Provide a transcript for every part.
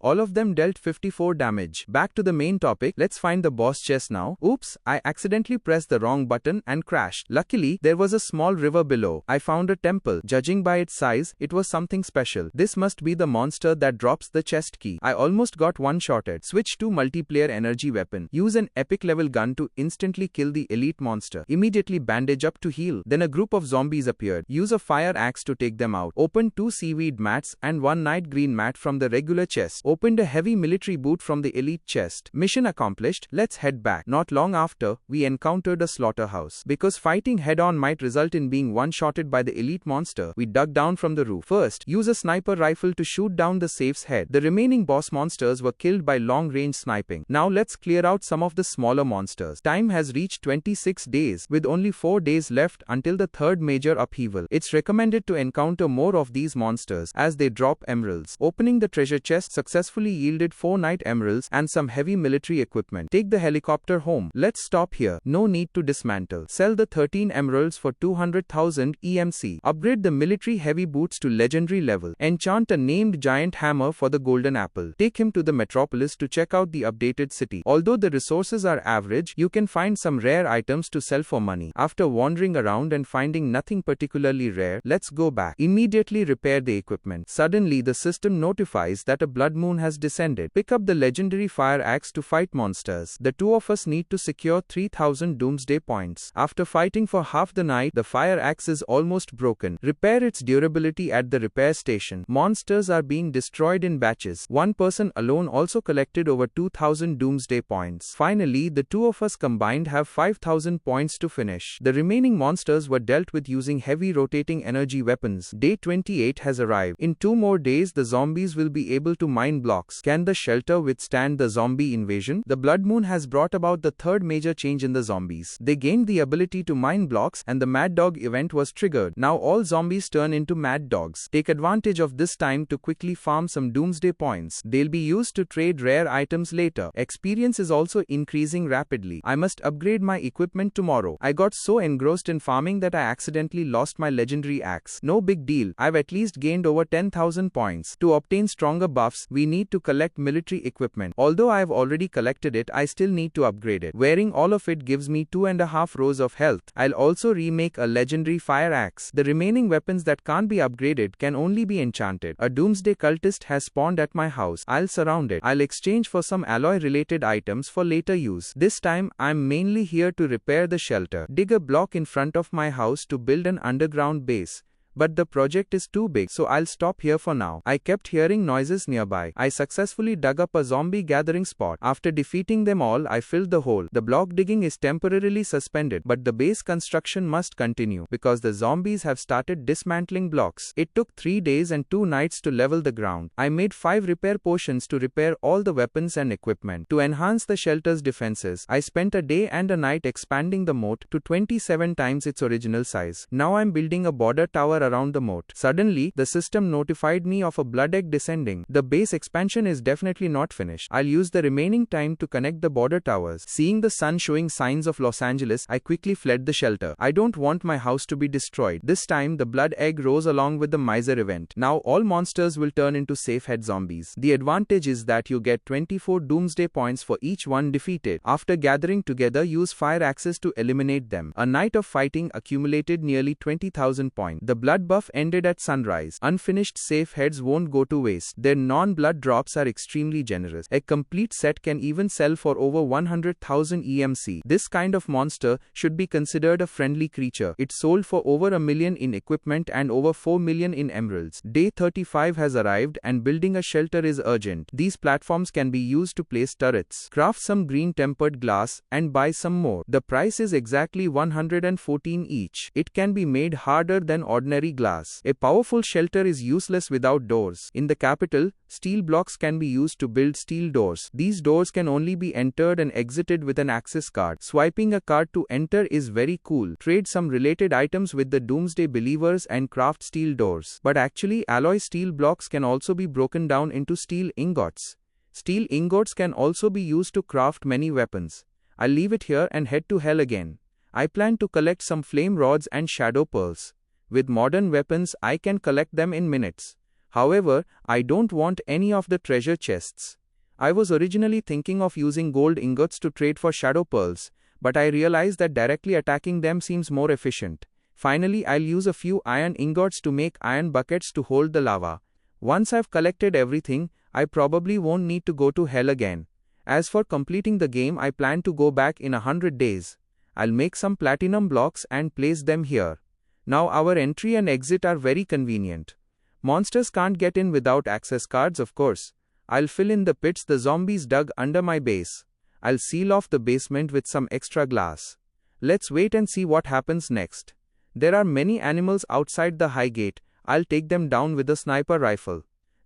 All of them dealt 54 damage. Back to the main topic, let's find the boss chest now. Oops, I accidentally pressed the wrong button and crashed. Luckily, there was a small river below. I found a temple. Judging by its size, it was something special. This must be the monster that drops the chest key. I almost got one-shotted. Switch to multiplayer energy weapon. Use an epic level gun to instantly kill the elite monster. Immediately bandage up to heal. Then a group of zombies appeared. Use a fire axe to take them out. Open 2 seaweed mats and 1 night green mat from the regular chest. Opened a heavy military boot from the elite chest. Mission accomplished. Let's head back. Not long after, we encountered a slaughterhouse. Because fighting head-on might result in being one-shotted by the elite monster, we dug down from the roof. First, use a sniper rifle to shoot down the safe's head. The remaining boss monsters were killed by long-range sniping. Now let's clear out some of the smaller monsters. Time has reached 26 days, with only 4 days left until the third major upheaval. It's recommended to encounter more of these monsters as they drop emeralds. Opening the treasure chest successfully yielded 4 night emeralds and some heavy military equipment. Take the helicopter home. Let's stop here. No need to dismantle. Sell the 13 emeralds for 200,000 EMC. Upgrade the military heavy boots to legendary level. Enchant a named giant hammer for the golden apple. Take him to the metropolis to check out the updated city. Although the resources are average, you can find some rare items to sell for money. After wandering around and finding nothing particularly rare, let's go back. Immediately repair the equipment. Suddenly the system notifies that a blood moon has descended. Pick up the legendary fire axe to fight monsters. The two of us need to secure 3000 doomsday points. After fighting for half the night, the fire axe is almost broken. Repair its durability at the repair station. Monsters are being destroyed in batches. One person alone also collected over 2000 doomsday points. Finally, the two of us combined have 5000 points to finish. The remaining monsters were dealt with using heavy rotating energy weapons. Day 28 has arrived. In 2 more days, the zombies will be able to mine blocks. Can the shelter withstand the zombie invasion? The blood moon has brought about the third major change in the zombies. They gained the ability to mine blocks and the Mad Dog event was triggered. Now all zombies turn into mad dogs. Take advantage of this time to quickly farm some doomsday points. They'll be used to trade rare items later. Experience is also increasing rapidly. I must upgrade my equipment tomorrow. I got so engrossed in farming that I accidentally lost my legendary axe. No big deal. I've at least gained over 10,000 points. To obtain stronger buffs, we need to collect military equipment. Although I've already collected it, I still need to upgrade it. Wearing all of it gives me 2.5 rows of health. I'll also remake a legendary fire axe. The remaining weapons that can't be upgraded can only be enchanted. A doomsday cultist has spawned at my house. I'll surround it. I'll exchange for some alloy-related items for later use. This time, I'm mainly here to repair the shelter. Dig a block in front of my house to build an underground base. But the project is too big, so I'll stop here for now. I kept hearing noises nearby. I successfully dug up a zombie gathering spot. After defeating them all, I filled the hole. The block digging is temporarily suspended, but the base construction must continue because the zombies have started dismantling blocks. It took 3 days and 2 nights to level the ground. I made 5 repair potions to repair all the weapons and equipment. To enhance the shelter's defenses, I spent a day and a night expanding the moat to 27 times its original size. Now I'm building a border tower around the moat. Suddenly, the system notified me of a blood egg descending. The base expansion is definitely not finished. I'll use the remaining time to connect the border towers. Seeing the sun showing signs of Los Angeles, I quickly fled the shelter. I don't want my house to be destroyed. This time, the blood egg rose along with the miser event. Now all monsters will turn into safe head zombies. The advantage is that you get 24 doomsday points for each one defeated. After gathering together, use fire axes to eliminate them. A night of fighting accumulated nearly 20,000 points. The blood buff ended at sunrise. Unfinished safe heads won't go to waste. Their non-blood drops are extremely generous. A complete set can even sell for over 100,000 EMC. This kind of monster should be considered a friendly creature. It sold for over $1 million in equipment and over $4 million in emeralds. Day 35 has arrived and building a shelter is urgent. These platforms can be used to place turrets. Craft some green tempered glass and buy some more. The price is exactly 114 each. It can be made harder than ordinary glass. A powerful shelter is useless without doors. In the capital, steel blocks can be used to build steel doors. These doors can only be entered and exited with an access card. Swiping a card to enter is very cool. Trade some related items with the Doomsday Believers and craft steel doors. But actually, alloy steel blocks can also be broken down into steel ingots. Steel ingots can also be used to craft many weapons. I'll leave it here and head to hell again. I plan to collect some flame rods and shadow pearls. With modern weapons, I can collect them in minutes. However, I don't want any of the treasure chests. I was originally thinking of using gold ingots to trade for shadow pearls, but I realized that directly attacking them seems more efficient. Finally, I'll use a few iron ingots to make iron buckets to hold the lava. Once I've collected everything, I probably won't need to go to hell again. As for completing the game, I plan to go back in 100 days. I'll make some platinum blocks and place them here. Now our entry and exit are very convenient. Monsters can't get in without access cards, of course. I'll fill in the pits the zombies dug under my base. I'll seal off the basement with some extra glass. Let's wait and see what happens next. There are many animals outside the high gate. I'll take them down with a sniper rifle.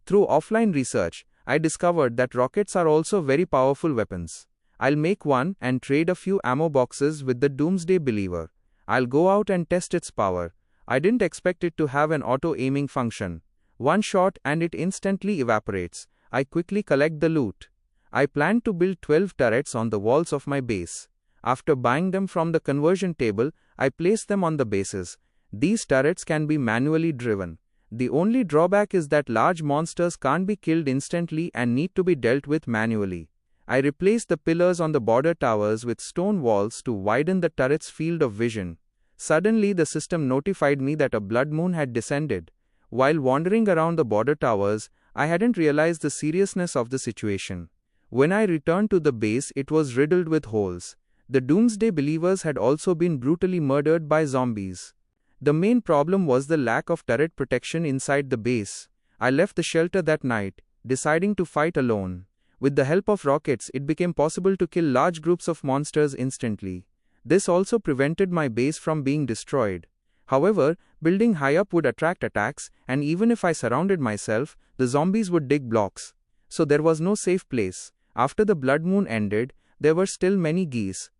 Through offline research, I discovered that rockets are also very powerful weapons. I'll make one and trade a few ammo boxes with the Doomsday Believer. I'll go out and test its power. I didn't expect it to have an auto-aiming function. One shot and it instantly evaporates. I quickly collect the loot. I plan to build 12 turrets on the walls of my base. After buying them from the conversion table, I place them on the bases. These turrets can be manually driven. The only drawback is that large monsters can't be killed instantly and need to be dealt with manually. I replaced the pillars on the border towers with stone walls to widen the turret's field of vision. Suddenly the system notified me that a blood moon had descended. While wandering around the border towers, I hadn't realized the seriousness of the situation. When I returned to the base, it was riddled with holes. The Doomsday Believers had also been brutally murdered by zombies. The main problem was the lack of turret protection inside the base. I left the shelter that night, deciding to fight alone. With the help of rockets, it became possible to kill large groups of monsters instantly. This also prevented my base from being destroyed. However, building high up would attract attacks, and even if I surrounded myself, the zombies would dig blocks. So there was no safe place. After the blood moon ended, there were still many geese.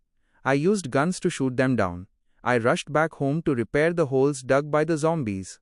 I used guns to shoot them down. I rushed back home to repair the holes dug by the zombies.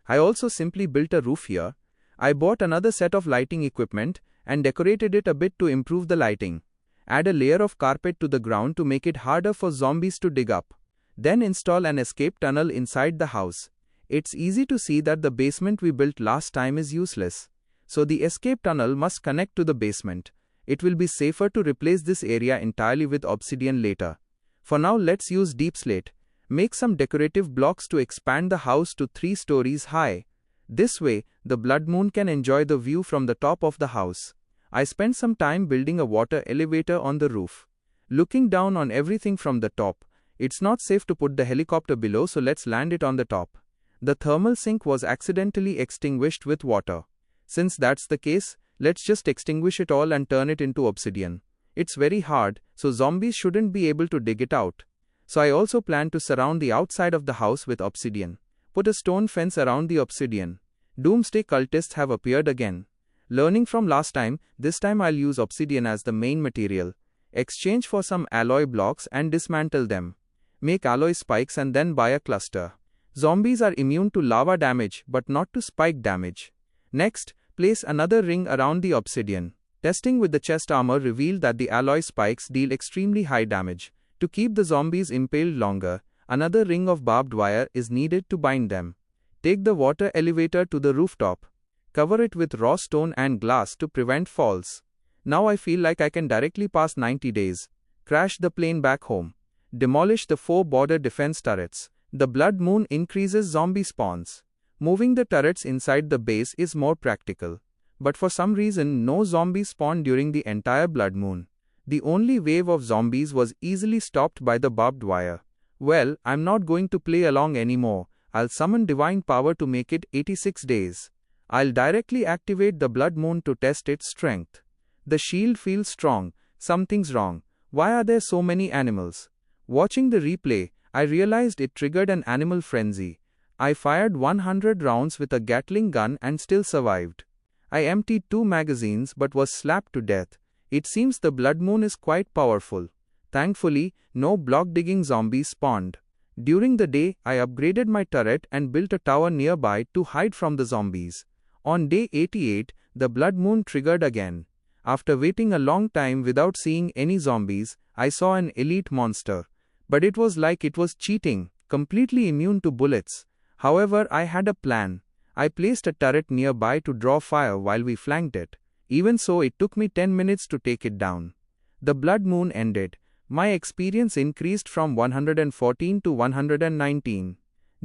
I also simply built a roof here. I bought another set of lighting equipment and decorated it a bit to improve the lighting. Add a layer of carpet to the ground to make it harder for zombies to dig up. Then install an escape tunnel inside the house. It's easy to see that the basement we built last time is useless. So the escape tunnel must connect to the basement. It will be safer to replace this area entirely with obsidian later. For now, let's use deep slate. Make some decorative blocks to expand the house to 3 stories high. This way, the blood moon can enjoy the view from the top of the house. I spent some time building a water elevator on the roof. Looking down on everything from the top, it's not safe to put the helicopter below, so let's land it on the top. The thermal sink was accidentally extinguished with water. Since that's the case, let's just extinguish it all and turn it into obsidian. It's very hard, so zombies shouldn't be able to dig it out. So I also plan to surround the outside of the house with obsidian. Put a stone fence around the obsidian. Doomsday cultists have appeared again. Learning from last time, this time I'll use obsidian as the main material. Exchange for some alloy blocks and dismantle them. Make alloy spikes and then buy a cluster. Zombies are immune to lava damage but not to spike damage. Next, place another ring around the obsidian. Testing with the chest armor revealed that the alloy spikes deal extremely high damage. To keep the zombies impaled longer, another ring of barbed wire is needed to bind them. Take the water elevator to the rooftop. Cover it with raw stone and glass to prevent falls. Now I feel like I can directly pass 90 days. Crash the plane back home. Demolish the 4 border defense turrets. The blood moon increases zombie spawns. Moving the turrets inside the base is more practical. But for some reason, no zombies spawned during the entire blood moon. The only wave of zombies was easily stopped by the barbed wire. Well, I'm not going to play along anymore. I'll summon divine power to make it 86 days. I'll directly activate the blood moon to test its strength. The shield feels strong. Something's wrong. Why are there so many animals? Watching the replay, I realized it triggered an animal frenzy. I fired 100 rounds with a Gatling gun and still survived. I emptied 2 magazines but was slapped to death. It seems the blood moon is quite powerful. Thankfully, no block digging zombies spawned. During the day, I upgraded my turret and built a tower nearby to hide from the zombies. On day 88, the blood moon triggered again. After waiting a long time without seeing any zombies, I saw an elite monster. But it was like it was cheating, completely immune to bullets. However, I had a plan. I placed a turret nearby to draw fire while we flanked it. Even so, it took me 10 minutes to take it down. The blood moon ended. My experience increased from 114 to 119.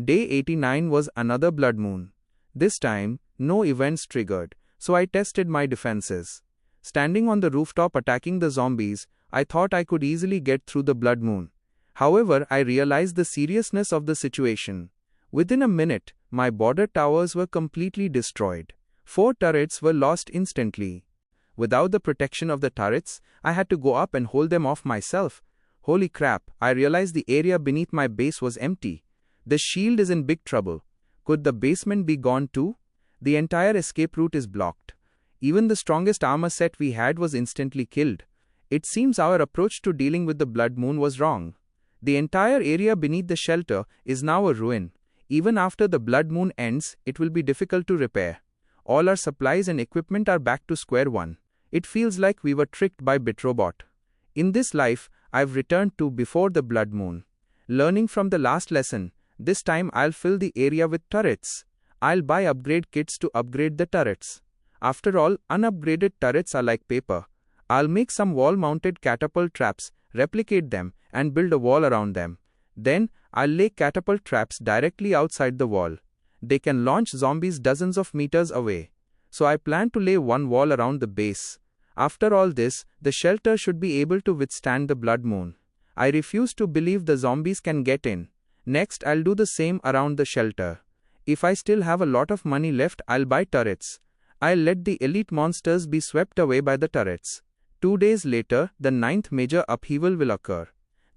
Day 89 was another blood moon. This time, no events triggered, so I tested my defenses. Standing on the rooftop attacking the zombies, I thought I could easily get through the blood moon. However, I realized the seriousness of the situation. Within a minute, my border towers were completely destroyed. 4 turrets were lost instantly. Without the protection of the turrets, I had to go up and hold them off myself. Holy crap, I realized the area beneath my base was empty. The shield is in big trouble. Could the basement be gone too? The entire escape route is blocked. Even the strongest armor set we had was instantly killed. It seems our approach to dealing with the blood moon was wrong. The entire area beneath the shelter is now a ruin. Even after the blood moon ends, it will be difficult to repair. All our supplies and equipment are back to square one. It feels like we were tricked by BitRobot. In this life, I've returned to before the blood moon. Learning from the last lesson, this time I'll fill the area with turrets. I'll buy upgrade kits to upgrade the turrets. After all, unupgraded turrets are like paper. I'll make some wall-mounted catapult traps, replicate them, and build a wall around them. Then, I'll lay catapult traps directly outside the wall. They can launch zombies dozens of meters away. So I plan to lay one wall around the base. After all this, the shelter should be able to withstand the blood moon. I refuse to believe the zombies can get in. Next, I'll do the same around the shelter. If I still have a lot of money left, I'll buy turrets. I'll let the elite monsters be swept away by the turrets. 2 days later, the 9th major upheaval will occur.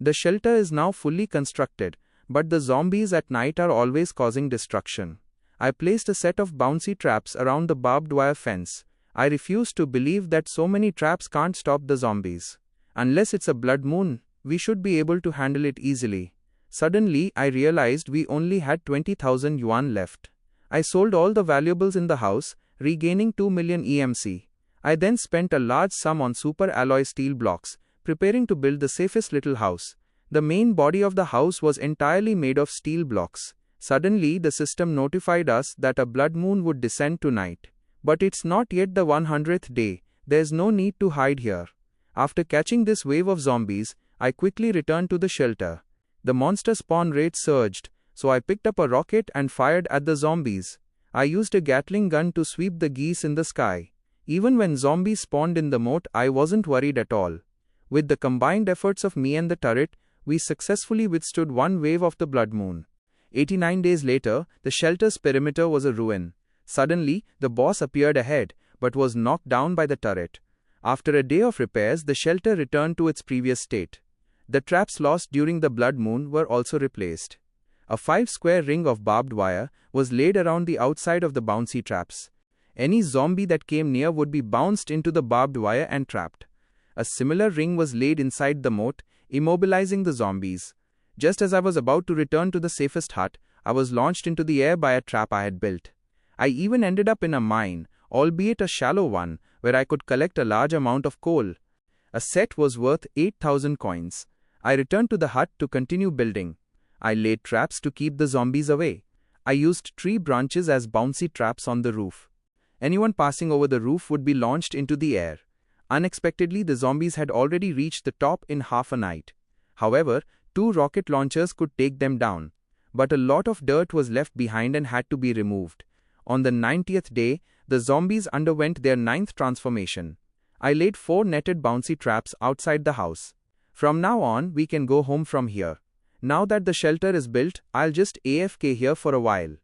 The shelter is now fully constructed, but the zombies at night are always causing destruction. I placed a set of bouncy traps around the barbed wire fence. I refuse to believe that so many traps can't stop the zombies. Unless it's a blood moon, we should be able to handle it easily. Suddenly, I realized we only had 20,000 yuan left. I sold all the valuables in the house, regaining 2 million EMC. I then spent a large sum on super alloy steel blocks, preparing to build the safest little house. The main body of the house was entirely made of steel blocks. Suddenly, the system notified us that a blood moon would descend tonight. But it's not yet the 100th day. There's no need to hide here. After catching this wave of zombies, I quickly returned to the shelter. The monster spawn rate surged, so I picked up a rocket and fired at the zombies. I used a Gatling gun to sweep the geese in the sky. Even when zombies spawned in the moat, I wasn't worried at all. With the combined efforts of me and the turret, we successfully withstood one wave of the blood moon. 89 days later, the shelter's perimeter was a ruin. Suddenly, the boss appeared ahead, but was knocked down by the turret. After a day of repairs, the shelter returned to its previous state. The traps lost during the blood moon were also replaced. A 5-square ring of barbed wire was laid around the outside of the bouncy traps. Any zombie that came near would be bounced into the barbed wire and trapped. A similar ring was laid inside the moat, immobilizing the zombies. Just as I was about to return to the safest hut, I was launched into the air by a trap I had built. I even ended up in a mine, albeit a shallow one, where I could collect a large amount of coal. A set was worth 8,000 coins. I returned to the hut to continue building. I laid traps to keep the zombies away. I used tree branches as bouncy traps on the roof. Anyone passing over the roof would be launched into the air. Unexpectedly, the zombies had already reached the top in half a night. However, 2 rocket launchers could take them down. But a lot of dirt was left behind and had to be removed. On the 90th day, the zombies underwent their 9th transformation. I laid 4 netted bouncy traps outside the house. From now on, we can go home from here. Now that the shelter is built, I'll just AFK here for a while.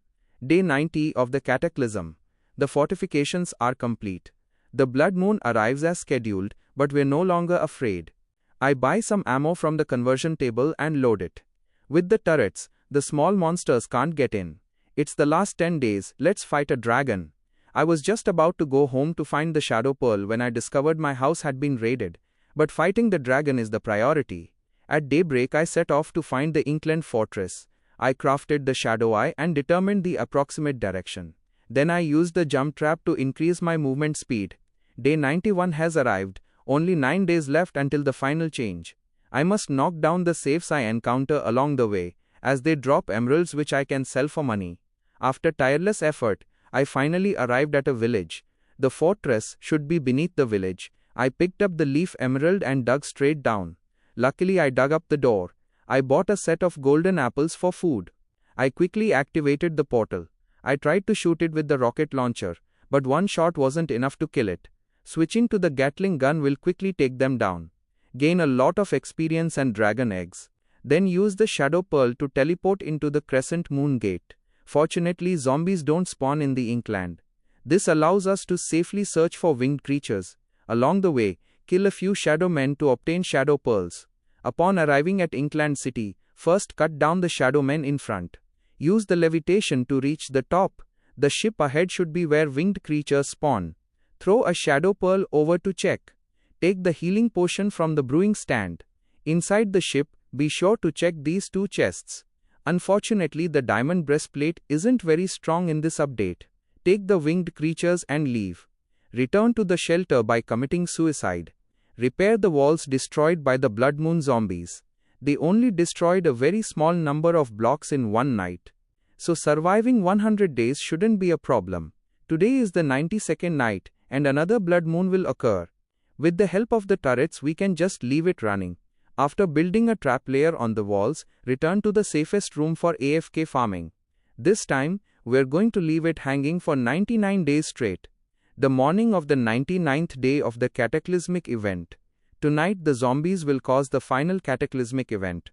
Day 90 of the Cataclysm. The fortifications are complete. The blood moon arrives as scheduled, but we're no longer afraid. I buy some ammo from the conversion table and load it. With the turrets, the small monsters can't get in. It's the last 10 days, let's fight a dragon. I was just about to go home to find the Shadow Pearl when I discovered my house had been raided. But fighting the dragon is the priority. At daybreak, I set off to find the Inkland fortress. I crafted the Shadow Eye and determined the approximate direction. Then I used the jump trap to increase my movement speed. Day 91 has arrived, only 9 days left until the final change. I must knock down the safes I encounter along the way, as they drop emeralds which I can sell for money. After tireless effort, I finally arrived at a village. The fortress should be beneath the village. I picked up the leaf emerald and dug straight down. Luckily, I dug up the door. I bought a set of golden apples for food. I quickly activated the portal. I tried to shoot it with the rocket launcher, but one shot wasn't enough to kill it. Switching to the Gatling gun will quickly take them down. Gain a lot of experience and dragon eggs. Then use the Shadow Pearl to teleport into the Crescent Moon Gate. Fortunately, zombies don't spawn in the Inkland. This allows us to safely search for winged creatures. Along the way, kill a few Shadow Men to obtain Shadow Pearls. Upon arriving at Inkland City, first cut down the Shadow Men in front. Use the levitation to reach the top. The ship ahead should be where winged creatures spawn. Throw a Shadow Pearl over to check. Take the healing potion from the brewing stand. Inside the ship, be sure to check these 2 chests. Unfortunately, the diamond breastplate isn't very strong in this update. Take the winged creatures and leave. Return to the shelter by committing suicide. Repair the walls destroyed by the Blood Moon zombies. They only destroyed a very small number of blocks in one night. So surviving 100 days shouldn't be a problem. Today is the 92nd night, and another Blood Moon will occur. With the help of the turrets, we can just leave it running. After building a trap layer on the walls, return to the safest room for AFK farming. This time, we're going to leave it hanging for 99 days straight. The morning of the 99th day of the cataclysmic event. Tonight the zombies will cause the final cataclysmic event.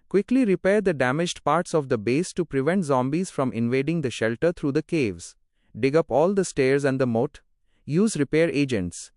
Quickly repair the damaged parts of the base to prevent zombies from invading the shelter through the caves. Dig up all the stairs and the moat. Use repair agents.